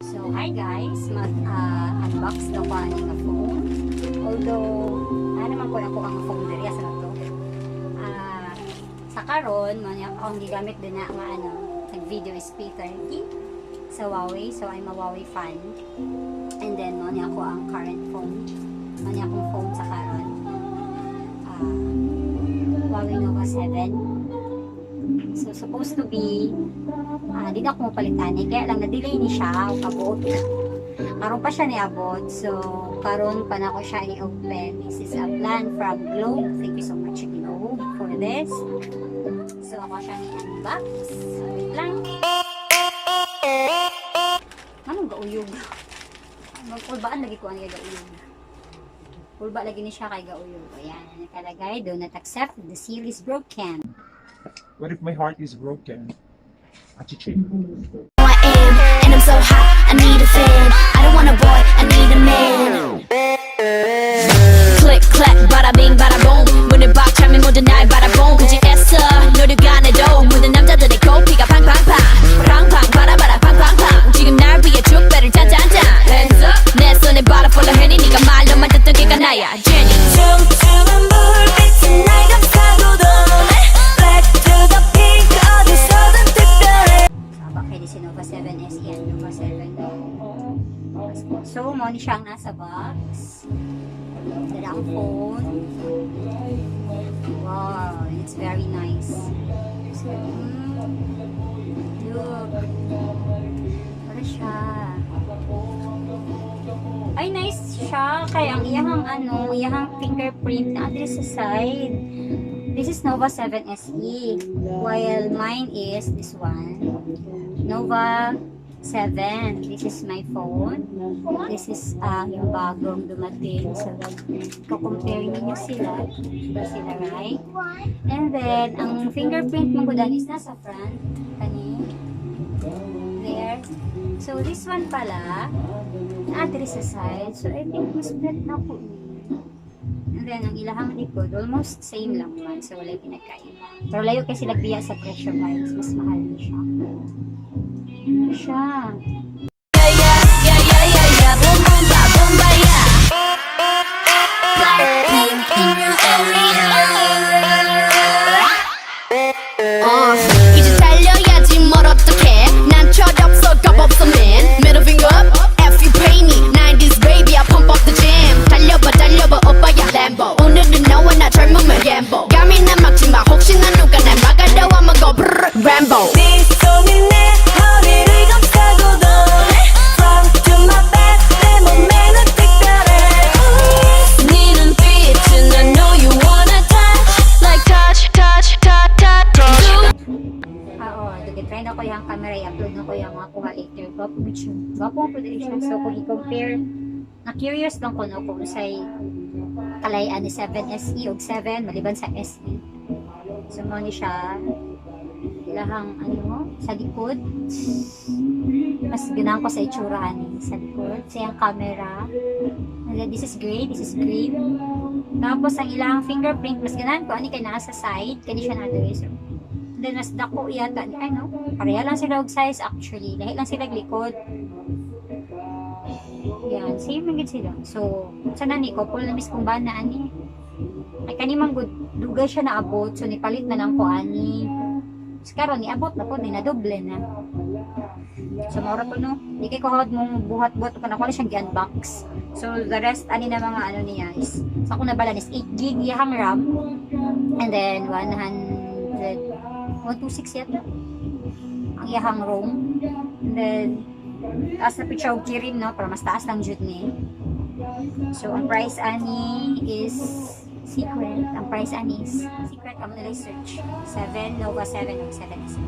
So, hi guys, mag-unbox na ko aning nga phone. Although, naman ko na ko ang phone diri sa to. Sa karon, akong gigamit din na nga nag-video is P30 sa Huawei. So, I'm a Huawei fan. And then, ako ang current phone. Akong phone sa karon. Huawei Nova 7. So, supposed to be, di na ako mapalitan eh. Kaya lang, na-delay ni siya, o kabot. Karon pa siya niabot. So, karon pa na ko siya i-open. This is a plan from Globe. Thank you so much, Globe, for this. So, ako siya ni-unbox. So, wait lang. Anong gauyog? Magpulbaan lagi ko ang gauyog. Pulba lagi ni siya kay gauyog. Ayan, nakalagay. Do not accept the seal is broken. What if my heart is broken? Achiche. I am, and I'm so hot, I need a fan. I don't want a boy, I need a man. Click, clack, bada bing, bada boom. 문을 박 차면 모든 날 바라본 굳이 애써 노력가 안 해도 모든 남자들의 코피가 팡팡팡 팡팡 바라바라 팡팡팡 지금 날 위해 축배를 짠짠짠 Hands up 내 손에 바라 폴라 해니 네가 말로만 듣던 걔가 나야 Jenny 춤추는 불빛이 날 감싸고도 Black to the pink 어디서든 특별해 Bakit si Nova 7 SE and Nova 7 So, mo ni siyang nasa box. Dala ang phone. Wow, it's very nice. So, look. Para siya. Ay, nice siya. Kaya ang iyahang fingerprint na address sa side. This is Nova 7 SE. While mine is this one. Nova 7. This is my phone. This is yung bagong dumating. So, compare niyo sila. Sila, right? And then, ang fingerprint mo ko is nasa front. Kani. There. So, this one pala, na-address sa side. So, I think mas bet na po. And then, ang ilahang likod, almost same lang man. So, wala yung pinagkaiba. Pero layo kasi nagbiya sa pressure guys. Mas mahal na siya. Ano siya? Boom boom ba boom ba yeah Blackpink in your area 이제 달려야지 뭘 어떡해 난 철없어 겁없어 man Middle finger up if you pay me 90s baby I pump up the jam 달려봐 달려봐 오빠야 Lambo 오늘은 너와 나 젊음을 gamble 감이나 막지마 혹시나 누가 날 막아도 I'ma go brrr Rambo 네 손이 내 허리를 감싸고도 Front to my back 내 몸매는 특별해 네 눈빛은 I know you wanna touch Like touch touch touch touch touch Try na ko yung camera, i-upload na ko yung mga kuha later. Gwapo po din siya. So, kung i-compare, na-curious lang ko kung say kalayaan ni 7SE o 7, maliban sa SE. So, mo ni siya, ilahang, sa likod. Mas ganahan ko sa itsurahan sa likod. Sa yung camera. And then, this is gray, this is green. Tapos, ang ilahang fingerprint, mas ganahan ko, kay nasa side, kaya siya na-address. Then, mas dako yata. Pareha lang sila og size actually. Lahi lang sila likod. Yan, same lang sila. So, sana ni couple na mis kung ba na ani. Ay kanimang dugay siya na abot. So, nipalit na lang ko ani. So, karon ni abot na po, ni nadoble na. So, maura po no. Di kay kuhawad mong buhat-buhat kung ako na siyang gi-unbox. So, the rest, ani na mga niya is, sa ako nabalan is 8GB yung RAM. And then, 126 yata ang iyahang ROM. And then taas na picture og kirin no para mas taas lang jud ni. So ang price ani is secret. Ang price ani is secret. Amo na search 7 Nova 7 o 7 is